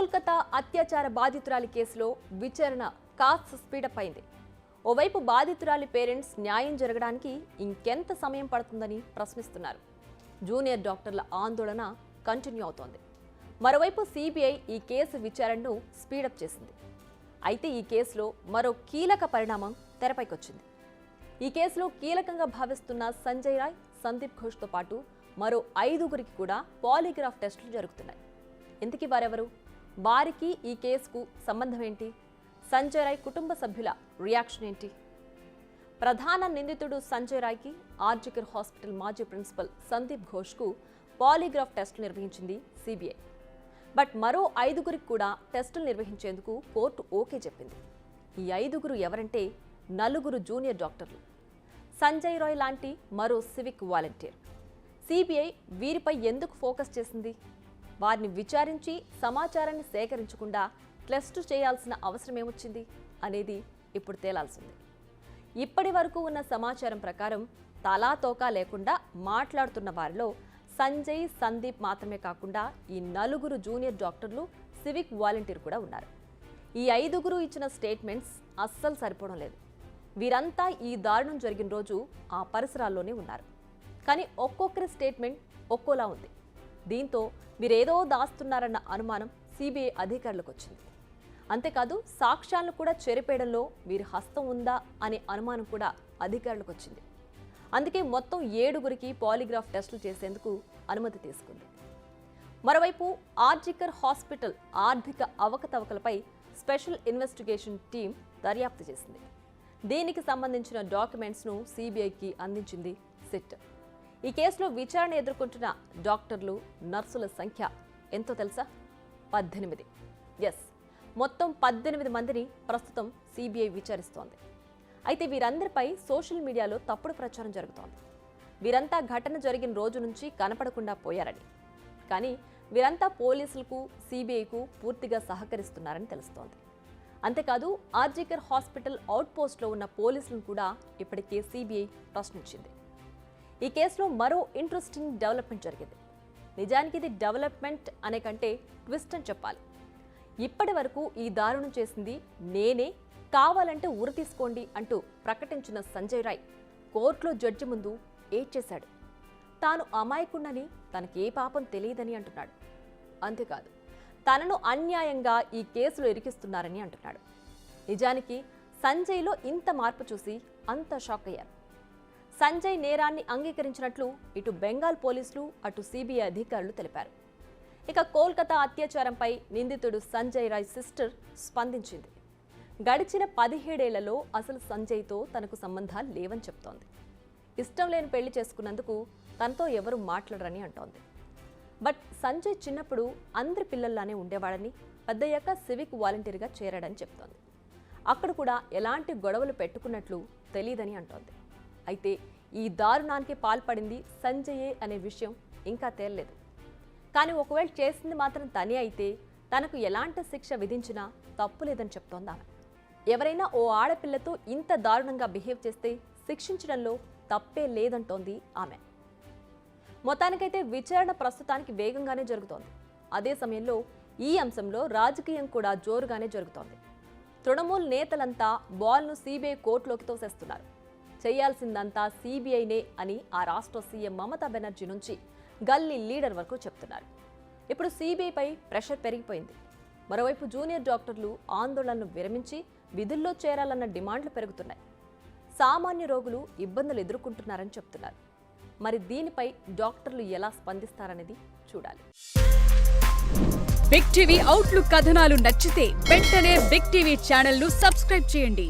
కోల్కతా అత్యాచార బాధితురాలి కేసులో విచారణ కాస్త స్పీడప్ అయింది. ఓవైపు బాధితురాలి పేరెంట్స్ న్యాయం జరగడానికి ఇంకెంత సమయం పడుతుందని ప్రశ్నిస్తున్నారు. జూనియర్ డాక్టర్ల ఆందోళన కంటిన్యూ అవుతోంది. మరోవైపు సిబిఐ ఈ కేసు విచారణను స్పీడప్ చేసింది. అయితే ఈ కేసులో మరో కీలక పరిణామం తెరపైకొచ్చింది. ఈ కేసులో కీలకంగా భావిస్తున్న సంజయ్ రాయ్, సందీప్ ఘోష్తో పాటు మరో 5గురికి కూడా పాలిగ్రాఫ్ టెస్టులు జరుగుతున్నాయి. ఇంతకీ వారెవరు? వారికి ఈ కేసుకు సంబంధం ఏంటి? సంజయ్ రాయ్ కుటుంబ సభ్యుల రియాక్షన్ ఏంటి? ప్రధాన నిందితుడు సంజయ్ రాయ్కి ఆర్జికర్ హాస్పిటల్ మాజీ ప్రిన్సిపల్ సందీప్ ఘోష్కు పాలిగ్రాఫ్ టెస్టులు నిర్వహించింది సిబిఐ. బట్ మరో 5గురికి కూడా టెస్టులు నిర్వహించేందుకు కోర్టు ఓకే చెప్పింది. ఈ 5గురు ఎవరంటే 4 జూనియర్ డాక్టర్లు. సంజయ్ రాయ్ లాంటి మరో సివిక్ వాలంటీర్. సిబిఐ వీరిపై ఎందుకు ఫోకస్ చేసింది? వారిని విచారించి సమాచారాన్ని సేకరించకుండా టెస్టు చేయాల్సిన అవసరం ఏమొచ్చింది అనేది ఇప్పుడు తేలాల్సింది. ఇప్పటి వరకు ఉన్న సమాచారం ప్రకారం తలా తోకా లేకుండా మాట్లాడుతున్న వారిలో సంజయ్, సందీప్ మాత్రమే కాకుండా ఈ 4 జూనియర్ డాక్టర్లు, సివిక్ వాలంటీర్ కూడా ఉన్నారు. ఈ 5గురు ఇచ్చిన స్టేట్మెంట్స్ అస్సలు సరిపోవడం లేదు. వీరంతా ఈ దారుణం జరిగిన రోజు ఆ పరిసరాల్లోనే ఉన్నారు. కానీ ఒక్కొక్కరి స్టేట్మెంట్ ఒక్కోలా ఉంది. దీంతో వీరేదో దాస్తున్నారన్న అనుమానం సిబిఐ అధికారులకు వచ్చింది. అంతేకాదు సాక్ష్యాలను కూడా చెరిపేయడంలో వీరి హస్తం ఉందా అనే అనుమానం కూడా అధికారులకు వచ్చింది. అందుకే మొత్తం 7గురికి పాలిగ్రాఫ్ టెస్టులు చేసేందుకు అనుమతి తీసుకుంది. మరోవైపు ఆర్జికర్ హాస్పిటల్ ఆర్థిక అవకతవకలపై స్పెషల్ ఇన్వెస్టిగేషన్ టీం దర్యాప్తు చేసింది. దీనికి సంబంధించిన డాక్యుమెంట్స్ను సిబిఐకి అందించింది సిట్. ఈ కేసులో విచారణ ఎదుర్కొంటున్న డాక్టర్లు, నర్సుల సంఖ్య ఎంతో తెలుసా? 18. ఎస్, మొత్తం 18 మందిని ప్రస్తుతం సిబిఐ విచారిస్తోంది. అయితే వీరందరిపై సోషల్ మీడియాలో తప్పుడు ప్రచారం జరుగుతోంది. వీరంతా ఘటన జరిగిన రోజు నుంచి కనపడకుండా పోయారని, కానీ వీరంతా పోలీసులకు, సిబిఐకు పూర్తిగా సహకరిస్తున్నారని తెలుస్తోంది. అంతేకాదు ఆర్జికర్ హాస్పిటల్ అవుట్పోస్ట్లో ఉన్న పోలీసులను కూడా ఇప్పటికే సిబిఐ ప్రశ్నించింది. ఈ కేసులో మరో ఇంట్రెస్టింగ్ డెవలప్మెంట్ జరిగింది. నిజానికి ఇది డెవలప్మెంట్ అనే కంటే ట్విస్ట్ అని చెప్పాలి. ఇప్పటి వరకు ఈ దారుణం చేసింది నేనే, కావాలంటే ఉరి తీసుకోండి అంటూ ప్రకటించిన సంజయ్ రాయ్ కోర్టులో జడ్జి ముందు ఏడ్చేశాడు. తాను అమాయకుడని, తనకే పాపం తెలియదని అంటున్నాడు. అంతేకాదు తనను అన్యాయంగా ఈ కేసులో ఇరికిస్తున్నారని అంటున్నాడు. నిజానికి సంజయ్లో ఇంత మార్పు చూసి అంత షాక్ అయ్యారు. సంజయ్ నేరాన్ని అంగీకరించినట్లు ఇటు బెంగాల్ పోలీసులు, అటు సిబిఐ అధికారులు తెలిపారు. ఇక కోల్కతా అత్యాచారంపై నిందితుడు సంజయ్ రాయ్ సిస్టర్ స్పందించింది. గడిచిన 17 ఏళ్లలో అసలు సంజయ్తో తనకు సంబంధాలు లేవని చెప్తోంది. ఇష్టం లేని పెళ్లి చేసుకున్నందుకు తనతో ఎవరు మాట్లాడరని అంటోంది. బట్ సంజయ్ చిన్నప్పుడు అందరి పిల్లల్లానే ఉండేవాడని, పెద్దయ్యాక సివిక్ వాలంటీర్గా చేరాడని చెప్తోంది. అక్కడ కూడా ఎలాంటి గొడవలు పెట్టుకున్నట్లు తెలియదని అంటోంది. అయితే ఈ దారుణానికి పాల్పడింది సంజయే అనే విషయం ఇంకా తేలలేదు. కానీ ఒకవేళ చేసింది మాత్రం తనే అయితే తనకు ఎలాంటి శిక్ష విధించినా తప్పు లేదని చెప్తోంది ఆమె. ఎవరైనా ఓ ఆడపిల్లతో ఇంత దారుణంగా బిహేవ్ చేస్తే శిక్షించడంలో తప్పే లేదంటోంది ఆమె. మొత్తానికైతే విచారణ ప్రస్తుతానికి వేగంగానే జరుగుతోంది. అదే సమయంలో ఈ అంశంలో రాజకీయం కూడా జోరుగానే జరుగుతోంది. తృణమూల్ నేతలంతా బాల్ను సిబిఐ కోర్టులోకి తోసేస్తున్నారు. చేయాల్సిందంతా సిబిఐనే అని ఆ రాష్ట్ర సీఎం మమతా బెనర్జీ నుంచి గల్లీ లీడర్ వరకు చెప్తున్నారు. ఇప్పుడు సిబిఐపై ప్రెషర్ పెరిగిపోయింది. మరోవైపు జూనియర్ డాక్టర్లు ఆందోళనను విరమించి విధుల్లో చేరాలన్న డిమాండ్లు పెరుగుతున్నాయి. సామాన్య రోగులు ఇబ్బందులు ఎదుర్కొంటున్నారని చెప్తున్నారు. మరి దీనిపై డాక్టర్లు ఎలా స్పందిస్తారనేది చూడాలి. బిగ్ టీవీ అవుట్లుక్ కథనాలు నచ్చితే వెంటనే బిగ్ టీవీ ఛానల్ ను సబ్స్క్రైబ్ చేయండి.